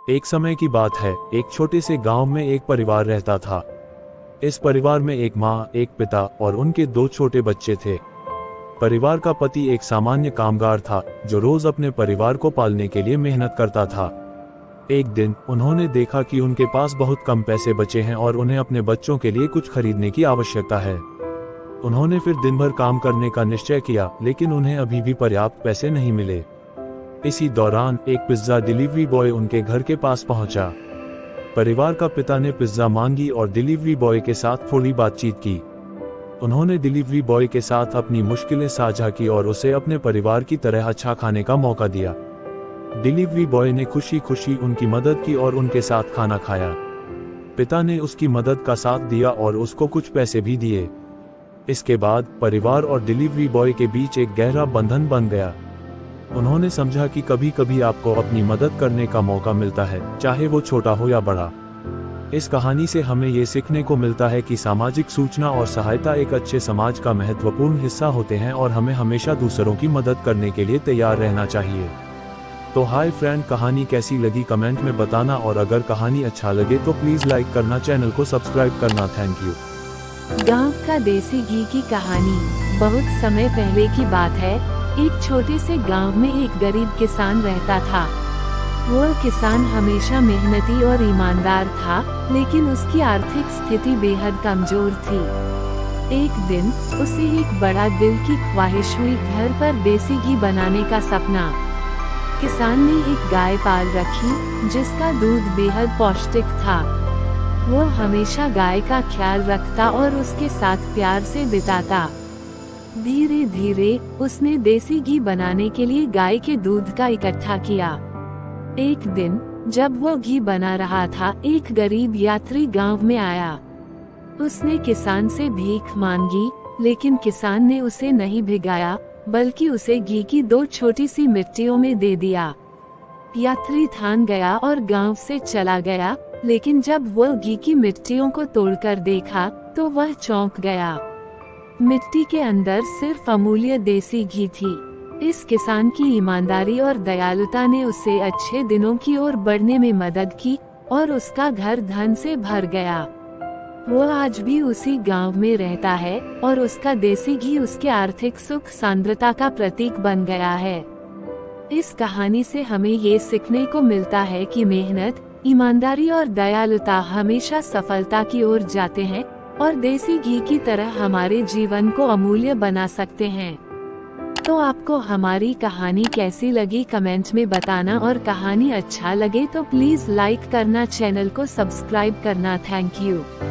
एक समय की बात है, एक छोटे से गांव में एक परिवार रहता था। इस परिवार में एक माँ, एक पिता और उनके दो छोटे बच्चे थे। परिवार का पति एक सामान्य कामगार था, जो रोज अपने परिवार को पालने के लिए मेहनत करता था। एक दिन उन्होंने देखा कि उनके पास बहुत कम पैसे बचे हैं और उन्हें अपने बच्चों के लिए कुछ खरीदने की आवश्यकता है। उन्होंने फिर दिन भर काम करने का निश्चय किया, लेकिन उन्हें अभी भी पर्याप्त पैसे नहीं मिले। इसी दौरान एक पिज्जा डिलीवरी बॉय उनके घर के पास पहुंचा। परिवार का पिता ने पिज्जा मांगी और डिलीवरी बॉय के साथ थोड़ी बातचीत की। उन्होंने डिलीवरी बॉय के साथ अपनी मुश्किलें साझा की और उसे अपने परिवार की तरह अच्छा खाने का मौका दिया। डिलीवरी बॉय ने खुशी खुशी उनकी मदद की और उनके साथ खाना खाया। पिता ने उसकी मदद का साथ दिया और उसको कुछ पैसे भी दिए। इसके बाद परिवार और डिलीवरी बॉय के बीच एक गहरा बंधन बन गया। उन्होंने समझा कि कभी कभी आपको अपनी मदद करने का मौका मिलता है, चाहे वो छोटा हो या बड़ा। इस कहानी से हमें ये सीखने को मिलता है कि सामाजिक सूचना और सहायता एक अच्छे समाज का महत्वपूर्ण हिस्सा होते हैं और हमें हमेशा दूसरों की मदद करने के लिए तैयार रहना चाहिए। तो हाय फ्रेंड, कहानी कैसी लगी कमेंट में बताना, और अगर कहानी अच्छा लगे तो प्लीज लाइक करना, चैनल को सब्सक्राइब करना। Thank you. गांव का देसी घी की कहानी। बहुत समय पहले की बात है। एक छोटे से गांव में एक गरीब किसान रहता था। वो किसान हमेशा मेहनती और ईमानदार था, लेकिन उसकी आर्थिक स्थिति बेहद कमजोर थी। एक दिन उसे एक बड़ा दिल की ख्वाहिश हुई, घर पर देसी घी बनाने का सपना। किसान ने एक गाय पाल रखी, जिसका दूध बेहद पौष्टिक था। वो हमेशा गाय का ख्याल रखता और उसके साथ प्यार से बिताता। धीरे धीरे उसने देसी घी बनाने के लिए गाय के दूध का इकट्ठा किया। एक दिन जब वो घी बना रहा था, एक गरीब यात्री गांव में आया। उसने किसान से भीख मांगी, लेकिन किसान ने उसे नहीं भिगाया, बल्कि उसे घी की दो छोटी सी मिट्टियों में दे दिया। यात्री ठान गया और गांव से चला गया, लेकिन जब वो घी की मिट्टियों को तोड़कर देखा तो वह चौंक गया। मिट्टी के अंदर सिर्फ अमूल्य देसी घी थी। इस किसान की ईमानदारी और दयालुता ने उसे अच्छे दिनों की ओर बढ़ने में मदद की और उसका घर धन से भर गया। वो आज भी उसी गांव में रहता है और उसका देसी घी उसके आर्थिक सुख सांद्रता का प्रतीक बन गया है। इस कहानी से हमें ये सीखने को मिलता है कि मेहनत, ईमानदारी और दयालुता हमेशा सफलता की ओर जाते हैं और देसी घी की तरह हमारे जीवन को अमूल्य बना सकते हैं। तो आपको हमारी कहानी कैसी लगी कमेंट में बताना, और कहानी अच्छा लगे तो प्लीज लाइक करना, चैनल को सब्सक्राइब करना। Thank you.